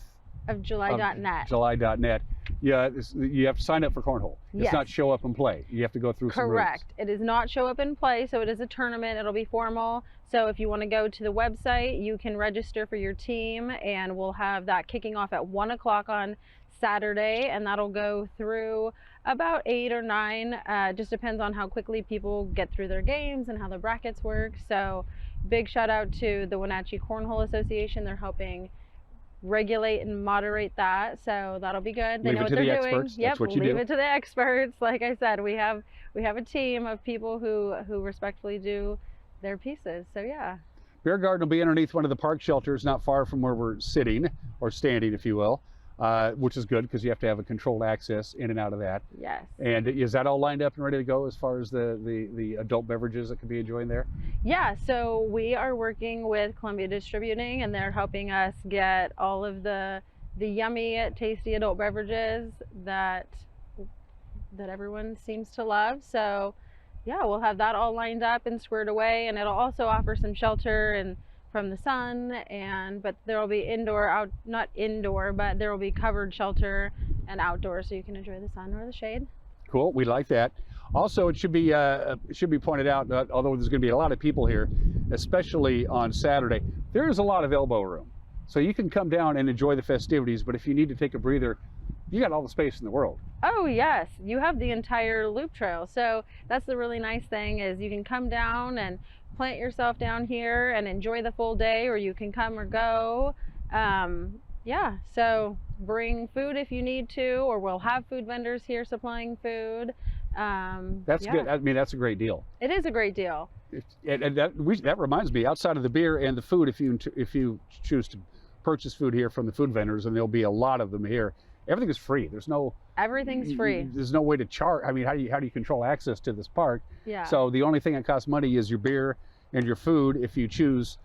of July.net. July.net. Yeah, you have to sign up for cornhole. It's Yes. not show up and play. You have to go through some rules. Correct. It is not show up and play, so it is a tournament. It'll be formal. So if you want to go to the website, you can register for your team, and we'll have that kicking off at 1 o'clock on Saturday, and that'll go through about 8 or 9. Just depends on how quickly people get through their games and how the brackets work. So big shout out to the Wenatchee Cornhole Association. They're helping regulate and moderate that, so that'll be good. They Leave know it what to they're the doing. experts. Yep, That's what you leave do. it to the experts. Like I said, we have a team of people who respectfully do their pieces. So yeah. Beer garden will be underneath one of the park shelters, not far from where we're sitting, or standing, if you will, which is good because you have to have a controlled access in and out of that. Yes. And is that all lined up and ready to go as far as the adult beverages that can be enjoyed there? Yeah, so we are working with Columbia Distributing, and they're helping us get all of the yummy, tasty adult beverages that everyone seems to love. So yeah, we'll have that all lined up and squared away, and it'll also offer some shelter and from the sun, but there will be not indoor, but there will be covered shelter and outdoors, so you can enjoy the sun or the shade. Cool, we like that. Also, it should be pointed out that although there's going to be a lot of people here, especially on Saturday, there is a lot of elbow room. So you can come down and enjoy the festivities, but if you need to take a breather, you got all the space in the world. Oh yes, you have the entire loop trail. So that's the really nice thing is you can come down and plant yourself down here and enjoy the full day, or you can come or go. Yeah, so bring food if you need to, or we'll have food vendors here supplying food. That's good. I mean, that's a great deal. It is a great deal. And that reminds me, outside of the beer and the food, if you choose to purchase food here from the food vendors, and there'll be a lot of them here, everything is free. Everything's free. There's no way to charge. I mean, how do you control access to this park? Yeah. So the only thing that costs money is your beer and your food if you choose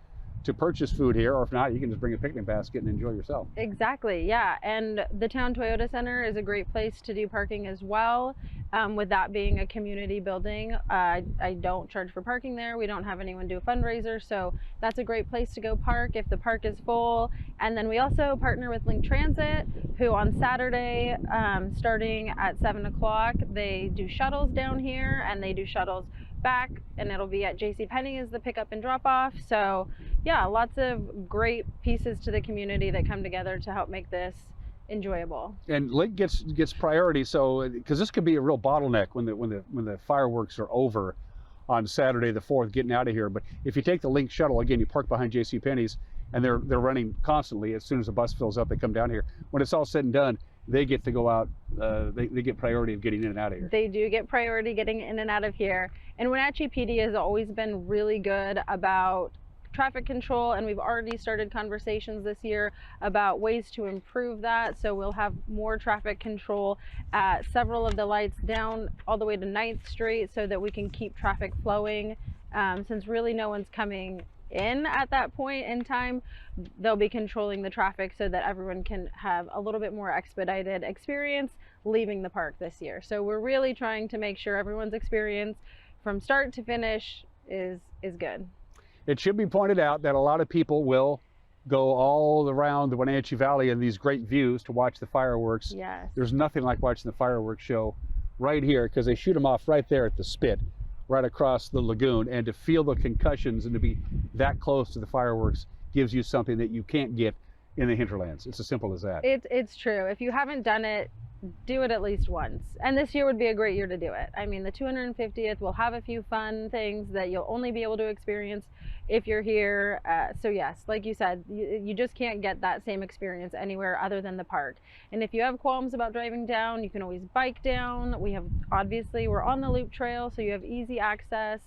to purchase food here, or if not, you can just bring a picnic basket and enjoy yourself. Exactly, yeah. And the Town Toyota Center is a great place to do parking as well. With that being a community building, I don't charge for parking there. We don't have anyone do a fundraiser, so that's a great place to go park if the park is full. And then we also partner with Link Transit, who on Saturday, starting at 7 o'clock, they do shuttles down here, and they do shuttles back, and it'll be at JCPenney as the pickup and drop off. So yeah, lots of great pieces to the community that come together to help make this enjoyable. And Link gets priority, so because this could be a real bottleneck when the fireworks are over on Saturday the 4th, getting out of here. But if you take the Link shuttle, again, you park behind JCPenney's, and they're running constantly. As soon as the bus fills up, they come down here. When it's all said and done, they get to go out. They get priority of getting in and out of here. They do get priority getting in and out of here. And Wenatchee PD has always been really good about traffic control, and we've already started conversations this year about ways to improve that. So we'll have more traffic control at several of the lights down all the way to 9th Street so that we can keep traffic flowing. Since really no one's coming in at that point in time, they'll be controlling the traffic so that everyone can have a little bit more expedited experience leaving the park this year. So we're really trying to make sure everyone's experience from start to finish is good. It should be pointed out that a lot of people will go all around the Wenatchee Valley in these great views to watch the fireworks. Yes. There's nothing like watching the fireworks show right here, because they shoot them off right there at the spit, right across the lagoon, and to feel the concussions and to be that close to the fireworks gives you something that you can't get in the hinterlands. It's as simple as that. It's true. If you haven't done it, do it at least once. And this year would be a great year to do it. I mean, the 250th will have a few fun things that you'll only be able to experience if you're here. So yes, like you said, you just can't get that same experience anywhere other than the park. And if you have qualms about driving down, you can always bike down. We're on the loop trail, so you have easy access.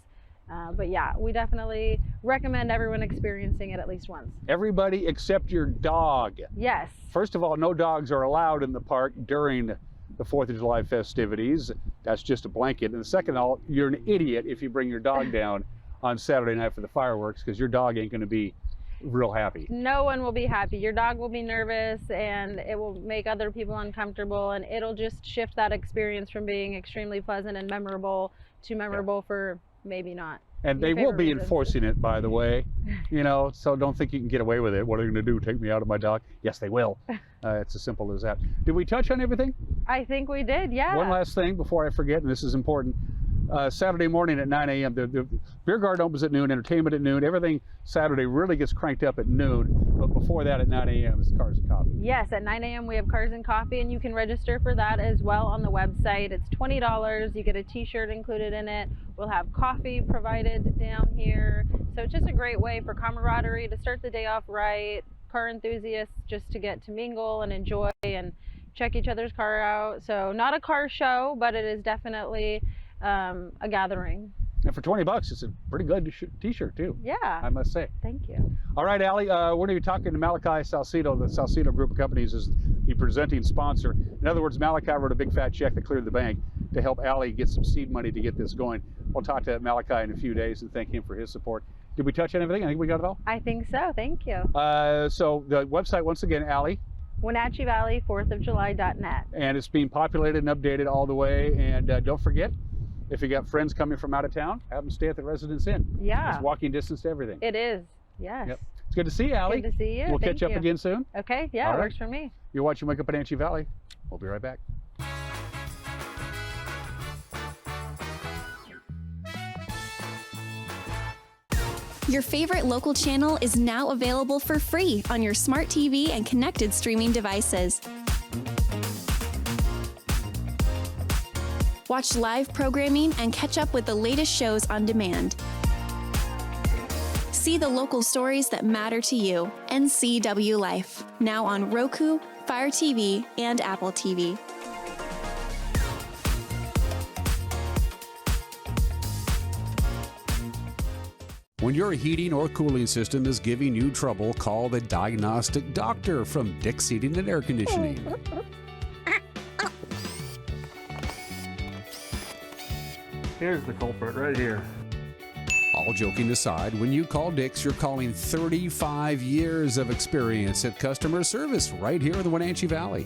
But yeah, we definitely recommend everyone experiencing it at least once. Everybody except your dog. Yes. First of all, no dogs are allowed in the park during the 4th of July festivities. That's just a blanket. And second of all, you're an idiot if you bring your dog down on Saturday night for the fireworks, because your dog ain't going to be real happy. No one will be happy. Your dog will be nervous, and it will make other people uncomfortable, and it'll just shift that experience from being extremely pleasant and memorable to memorable for maybe not. And they will be enforcing it, by the way, so don't think you can get away with it. What are they going to do, take me out of my dog? Yes, they will. It's as simple as that. Did we touch on everything? I think we did, yeah. One last thing before I forget, and this is important. Saturday morning at 9 a.m. The beer garden opens at noon, entertainment at noon. Everything Saturday really gets cranked up at noon, but before that at 9 a.m. is Cars and Coffee. Yes, at 9 a.m. we have Cars and Coffee, and you can register for that as well on the website. It's $20. You get a t-shirt included in it. We'll have coffee provided down here. So it's just a great way for camaraderie to start the day off right. Car enthusiasts just to get to mingle and enjoy and check each other's car out. So not a car show, but it is definitely a gathering. And for $20, it's a pretty good t-shirt too. Yeah, I must say. Thank you. All right, Allie, we're going to be talking to Malachi Salcedo. The Salcedo Group of Companies is the presenting sponsor. In other words, Malachi wrote a big fat check that cleared the bank to help Allie get some seed money to get this going. We'll talk to Malachi in a few days and thank him for his support. Did we touch on everything? I think we got it all. I think so. Thank you. So the website, once again, Allie. Wenatchee Valley 4thofjuly.net. And it's being populated and updated all the way. And don't forget, if you got friends coming from out of town, have them stay at the Residence Inn. Yeah. It's walking distance to everything. It is. Yes. Yep. It's good to see you, Allie. Good to see you. We'll Thank catch up you. again soon. Okay. Yeah, all it right. works for me. You're watching Wake Up Wenatchee Valley. We'll be right back. Your favorite local channel is now available for free on your smart TV and connected streaming devices. Watch live programming and catch up with the latest shows on demand. See the local stories that matter to you. NCW Life, now on Roku, Fire TV, and Apple TV. When your heating or cooling system is giving you trouble, call the diagnostic doctor from Dick's Heating and Air Conditioning. Here's the culprit right here. All joking aside, when you call Dick's, you're calling 35 years of experience at customer service right here in the Wenatchee Valley.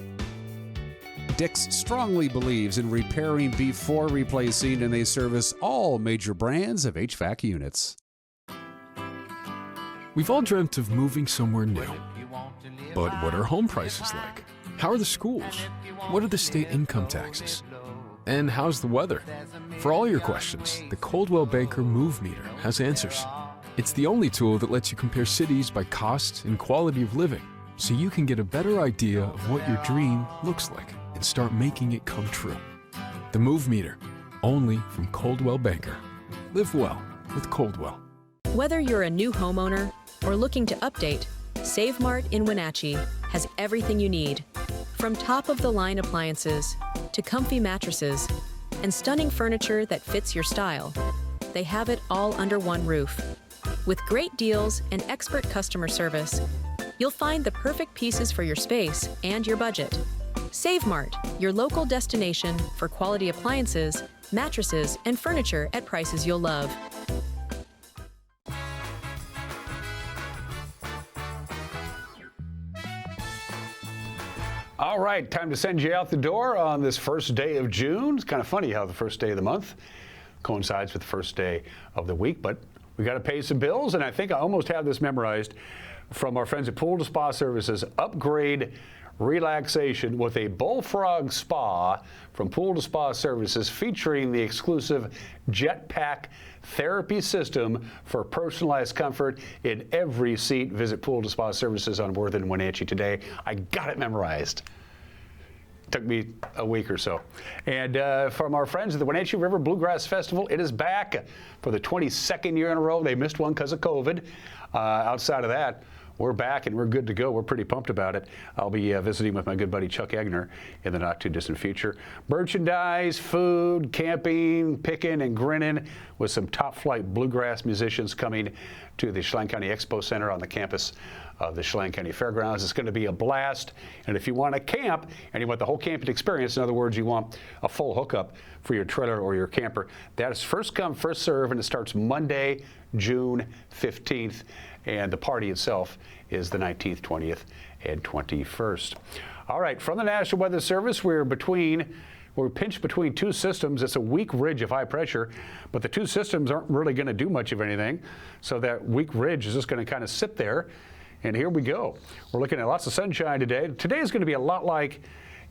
Dick's strongly believes in repairing before replacing, and they service all major brands of HVAC units. We've all dreamt of moving somewhere new. But what are home prices like? How are the schools? What are the state income taxes? And how's the weather? For all your questions, the Coldwell Banker Move Meter has answers. It's the only tool that lets you compare cities by cost and quality of living, so you can get a better idea of what your dream looks like and start making it come true. The Move Meter, only from Coldwell Banker. Live well with Coldwell. Whether you're a new homeowner or looking to update, Save Mart in Wenatchee has everything you need. From top-of-the-line appliances to comfy mattresses and stunning furniture that fits your style, they have it all under one roof. With great deals and expert customer service, you'll find the perfect pieces for your space and your budget. Save Mart, your local destination for quality appliances, mattresses, and furniture at prices you'll love. All right, time to send you out the door on this first day of June. It's kind of funny how the first day of the month coincides with the first day of the week, but we got to pay some bills, and I think I almost have this memorized from our friends at Pool to Spa Services. Upgrade relaxation with a bullfrog spa from Pool to Spa Services, featuring the exclusive Jetpack therapy system for personalized comfort in every seat. Visit Pool to Spa Services on Worth and Wenatchee today. I got it memorized. Took me a week or so. And from our friends at the Wenatchee River Bluegrass Festival, it is back for the 22nd year in a row. They missed one because of COVID. Outside of that, we're back and we're good to go. We're pretty pumped about it. I'll be visiting with my good buddy Chuck Egner in the not too distant future. Merchandise, food, camping, picking and grinning with some top flight bluegrass musicians coming to the Chelan County Expo Center on the campus of the Chelan County Fairgrounds. It's going to be a blast. And if you want to camp and you want the whole camping experience, in other words, you want a full hookup for your trailer or your camper, that is first come, first serve, and it starts Monday, June 15th. And the party itself is the 19th, 20th, and 21st. All right, from the National Weather Service, we're pinched between two systems. It's a weak ridge of high pressure, but the two systems aren't really going to do much of anything. So that weak ridge is just going to kind of sit there. And here we go. We're looking at lots of sunshine today. Today is going to be a lot like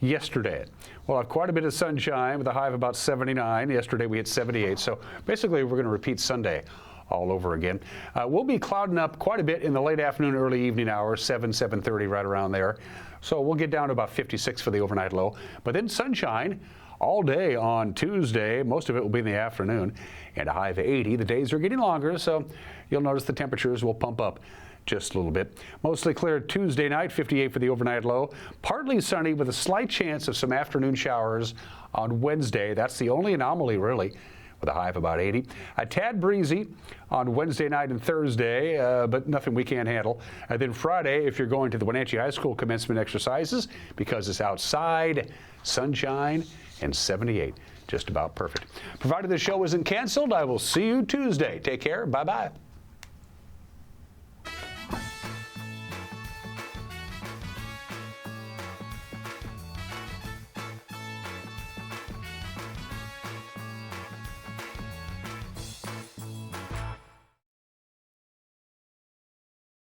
yesterday. We'll have quite a bit of sunshine with a high of about 79. Yesterday we hit 78. So basically we're going to repeat Sunday all over again. We'll be clouding up quite a bit in the late afternoon, early evening hours, 7:30, right around there. So we'll get down to about 56 for the overnight low. But then sunshine all day on Tuesday. Most of it will be in the afternoon, and a high of 80. The days are getting longer, so you'll notice the temperatures will pump up just a little bit. Mostly clear Tuesday night, 58 for the overnight low. Partly sunny with a slight chance of some afternoon showers on Wednesday. That's the only anomaly, really, with a high of about 80. A tad breezy on Wednesday night and Thursday, but nothing we can't handle. And then Friday, if you're going to the Wenatchee High School commencement exercises, because it's outside, sunshine, and 78. Just about perfect. Provided the show isn't canceled, I will see you Tuesday. Take care. Bye-bye.